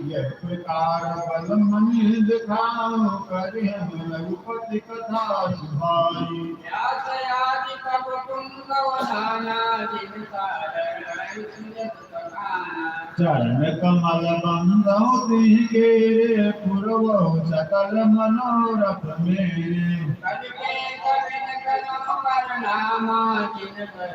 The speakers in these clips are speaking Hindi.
यह प्रकार बल मनि दिखाओ करि हम रघुपति कथा सुहाई। व्यास आदि कवि पुंगव नाना जिन सारण सुजत बखाना। चरण कमल बंदौ तिहि गेरे पुरवहु सकल मनोरथ मेरे। कलिके कविन कलम वरनामा जिन पर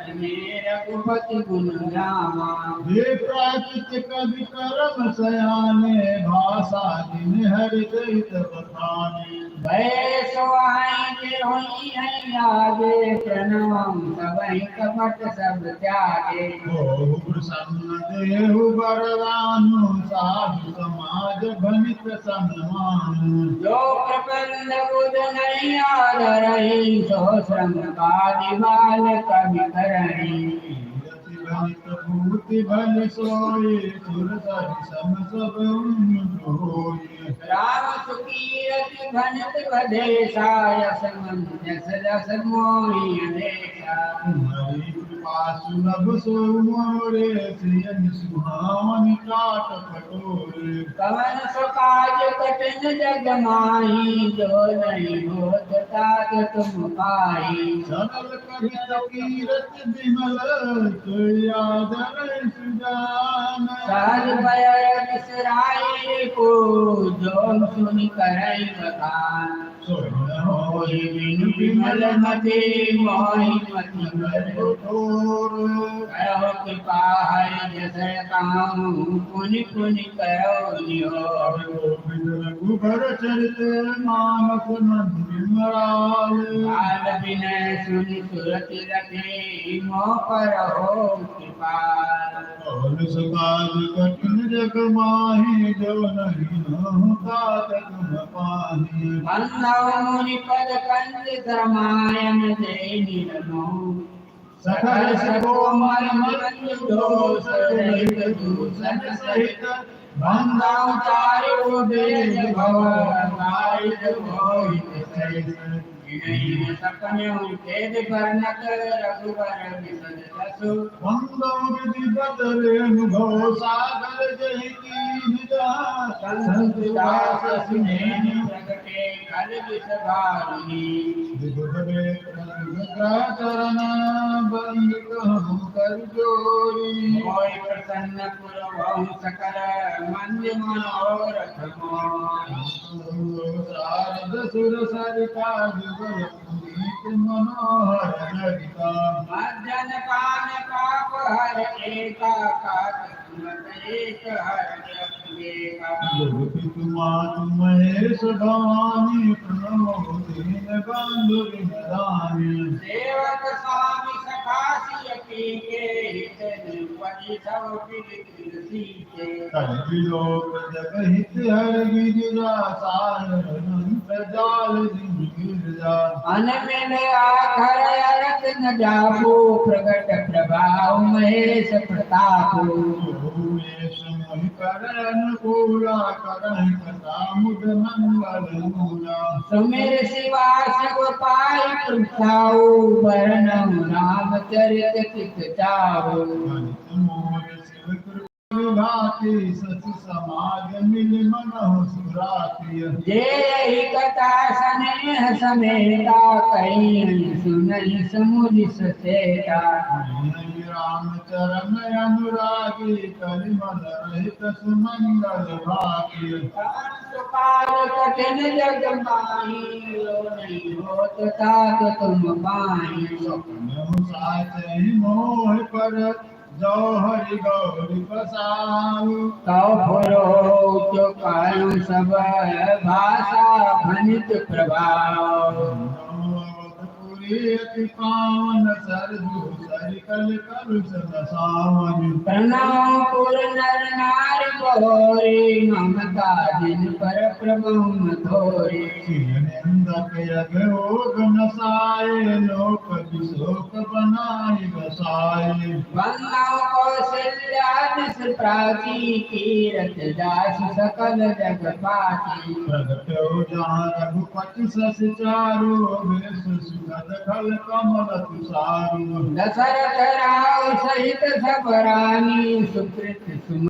रघुपति गुण रामा। हे प्राचित कवि करम सयाने भाषा जिन हरि चरित बखाने। भय सुहाई जे होई है आगे प्रणवम सबहि कपट सब त्यागे। बहु प्रसन्न देहु बरदानु साधु समाज भनित सन्मानु। जो प्रबंध बुध नहीं आदरहि सो श्रम बादि बाल कवि करहि। कीरति भनित भूति भल सोई सुरसरि सम सब होई। राम सुकीरति भनत बधेसा यस मन यस जस मोहि अधेसा। हरि कृपा सुलभ सो मोरे सियन सुहावनि काट कटोरे। कवन सो काज कठिन जग माही जो नहीं होत तात तुम पाई। सरल कवित कीरत बिमल सोई आदर सुजान। सहज भय बिसराई को जो सुनि करई बखान। सोई न होई बिनु विमल मति मोहि मति बिमल ठोर। करो कृपा हरि जस काहू पुनि पुनि करो निहोर। गोविंद रघुबर चरित मानस बिमराल। काल विनय सुनि सुरति रखे मोह पर हो कृपाल। और सकाल कठिन जग माहि जो नहीं तात तुम पाहि। बंधव मुनि पद कंज रामायण जय निर्मो। सकल सकोमल मंजु दोष रहित दूषण सहित। बंधव चारु वेद भव गारिद मोहित सहित। विनय सपने खेद बरनक रघुबर बिसद जसु। बंदो विधि बदले अनुभव सागर जहि कीन जहाँ। संत दास सुनेन प्रगटे कल बिस भारी। विगुधरे ग्रह चरण बंद कहूँ कर जोरी। मोहि प्रसन्न पुरवहु सकल मंद मनोरथ मोहि। शारद सुर सरिता जुगल पुनीत मनोहर ललिता। मज्जन पान पाप हर एका काट सुनत एक हर एका। गुरुति तुमात महेश भवानी प्रणमो दीन बंधु विनदानी। सेवक स्वामी सखासी के हित निपति सब पीड़ित सीते। कलिलोक जगहित हर गिरिजा सायर अनंत जाल जिन गिरजा। मन में आखर अरत न जाबो प्रगट प्रभाव महेश प्रतापो। वेश मोहि कर अनुकूला करहि कथा मुद मंगल मूला। सुमिर शिवास गोपाल प्रभुताओ वर्णम रामचरित चित चाओ। भरत मोर शिव कृपा विभाति सच समाज मिल मनहु सुराति। जे कथा स्नेह समेता कहीं सुनहि समुझ सचेता। हरि राम चरण अनुरागी कलिमल रहित सुमंगल भागी। काल कठिन जग माही लो नहीं होत तात तुम पाही। स्वप्न साचहि मोह पर जो हरि गौरी बसाऊ। कौ फुरो तो कायु सब भाषा भनित प्रभाव। अवधपुरी अति पावन सरजू सरिकल कलुष बसावन। प्रणाम पुर नर नारी बहोरी ममता जिन पर प्रभु थोरी। निंदक यज्ञ योग नसाए लोक विशोक बनाई बसाए। वंदना कौशल्या दिस प्राची कीरत दास सकल जग पाती। प्रगटो जहाँ रघुपति सस चारु भेष सुगंध खल कमल तुषारु। दशरथ राव सहित सब रानी सुकृत सुम